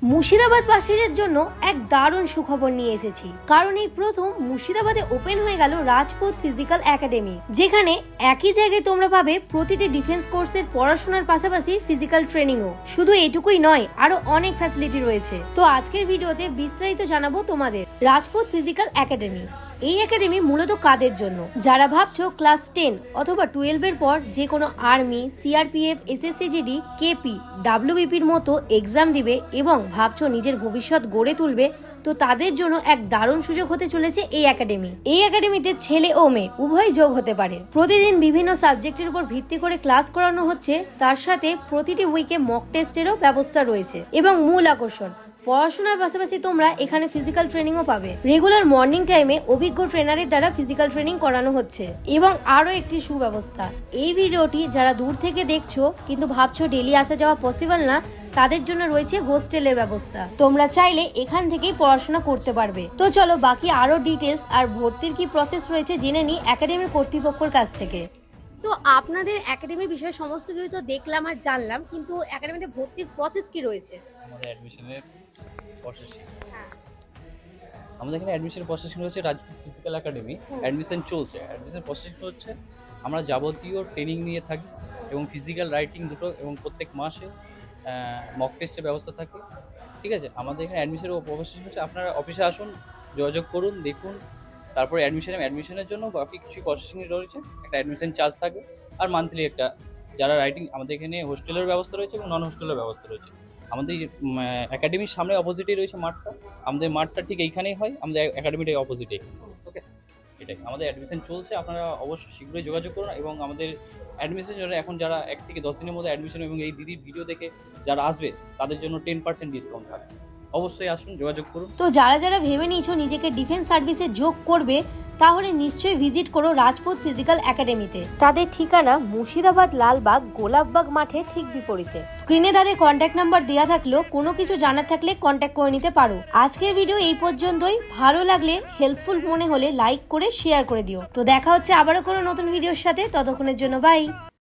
মুর্শিদাবাদবাসীদের জন্য এক দারুণ সুখবর নিয়ে এসেছি, কারণ এই প্রথম মুর্শিদাবাদে ওপেন হয়ে গেল রাজপুত ফিজিক্যাল একাডেমি, যেখানে একই জায়গায় তোমরা পাবে প্রতিটি ডিফেন্স কোর্সের পড়াশোনার পাশাপাশি ফিজিক্যাল ট্রেনিংও। শুধু এটুকুই নয়, আরো অনেক ফ্যাসিলিটি রয়েছে। তো আজকের ভিডিওতে বিস্তারিত জানাবো তোমাদের রাজপুত ফিজিক্যাল একাডেমি। এই একাডেমি মূলত কাদের জন্য? যারা ভাবছো ক্লাস 10 অথবা 12 এর পর যে কোনো আর্মি, সিআরপিএফ, এসএসসিজিডি, কেপি, ডাব্লিউবিপির মতো এক্সাম দিবে এবং ভাবছো নিজের ভবিষ্যৎ গড়ে তুলবে, তো তাদের জন্য এক দারুণ সুযোগ হতে চলেছে এই একাডেমি। এই একাডেমিতে ছেলে ও মেয়ে উভয় যোগ হতে পারে। প্রতিদিন বিভিন্ন সাবজেক্টের উপর ভিত্তি করে ক্লাস করানো হচ্ছে, তার সাথে প্রতিটি উইকে মক টেস্টেরও ব্যবস্থা রয়েছে। এবং মূল আকর্ষণ, পড়াশোনার পাশাপাশি তোমরা এখানে ফিজিক্যাল ট্রেনিংও পাবে। রেগুলার মর্নিং টাইমে অভিজ্ঞ ট্রেনারের দ্বারা ফিজিক্যাল ট্রেনিং করানো হচ্ছে। এবং আরো একটি সুব্যবস্থা, এই ভিডিওটি যারা দূর থেকে দেখছো কিন্তু ভাবছো ডেলি আসা যাওয়া পসিবল না, তাদের জন্য রয়েছে হোস্টেলের ব্যবস্থা। তোমরা চাইলে এখান থেকেই পড়াশোনা করতে পারবে। তো চলো বাকি আরো ডিটেলস আর ভর্তির কি প্রসেস রয়েছে জেনে নিই একাডেমির কর্তৃপক্ষের কাছ থেকে। তো আপনাদের একাডেমির বিষয়ে সমস্ত কিছু তো দেখলাম আর জানলাম, কিন্তু একাডেমিতে ভর্তির প্রসেস কি রয়েছে? আমাদের অ্যাডমিশনের প্রসেসিং, আমাদের এখানে অ্যাডমিশন প্রসেসিং হচ্ছে রাজপুত ফিজিক্যাল একাডেমি। অ্যাডমিশন চলছে, অ্যাডমিশন প্রসেসিং হচ্ছে আমরা যাবতীয় ট্রেনিং নিয়ে থাকি এবং ফিজিক্যাল রাইটিং দুটো, এবং প্রত্যেক মাসে মক টেস্টের ব্যবস্থা থাকে। ঠিক আছে, আমাদের এখানে অ্যাডমিশনের প্রসেসিং হচ্ছে আপনারা অফিসে আসুন, যোগাযোগ করুন, দেখুন। তারপরে অ্যাডমিশনের জন্য বাকি কিছু প্রসেসিং রয়েছে, একটা অ্যাডমিশন চার্জ থাকে আর মান্থলি একটা। যারা রাইটিং, আমাদের এখানে হোস্টেলের ব্যবস্থা রয়েছে এবং নন হোস্টেলের ব্যবস্থা রয়েছে। আমাদের একাডেমির সামনে অপোজিটেই রয়েছে মাঠটা, আমাদের মাঠটা ঠিক এইখানেই হয়, আমাদের একাডেমিটাই অপোজিটেই। ওকে, এটাই আমাদের অ্যাডমিশন চলছে। আপনারা অবশ্যই শীঘ্রই যোগাযোগ করুন। এবং আমাদের অ্যাডমিশনের জন্য এখন যারা 1 থেকে 10 দিনের মধ্যে অ্যাডমিশন এবং এই দিদির ভিডিও দেখে যারা আসবে তাদের জন্য 10% ডিসকাউন্ট থাকছে। অবশ্যই আসুন, যোগাযোগ করুন। তো যারা যারা ভেবে নিয়েছো নিজেকে ডিফেন্স সার্ভিসে যোগ করবে, তাহলে নিশ্চয়ই ভিজিট করো রাজপুত ফিজিক্যাল একাডেমিতে। তাদের ঠিকানা মুর্শিদাবাদ লালবাগ গোলাপবাগ মাঠে ঠিক বিপরীতে। স্ক্রিনে তাদের কন্ট্যাক্ট নাম্বার দেওয়া থাকলেও কোনো কিছু জানার থাকলে কন্ট্যাক্ট করে নিতে পারো। আজকের ভিডিও এই পর্যন্তই। ভালো লাগলে, হেল্পফুল মনে হলে লাইক করে শেয়ার করে দিও। তো দেখা হচ্ছে আবারও কোনো নতুন ভিডিওর সাথে, ততক্ষণের জন্য বাই।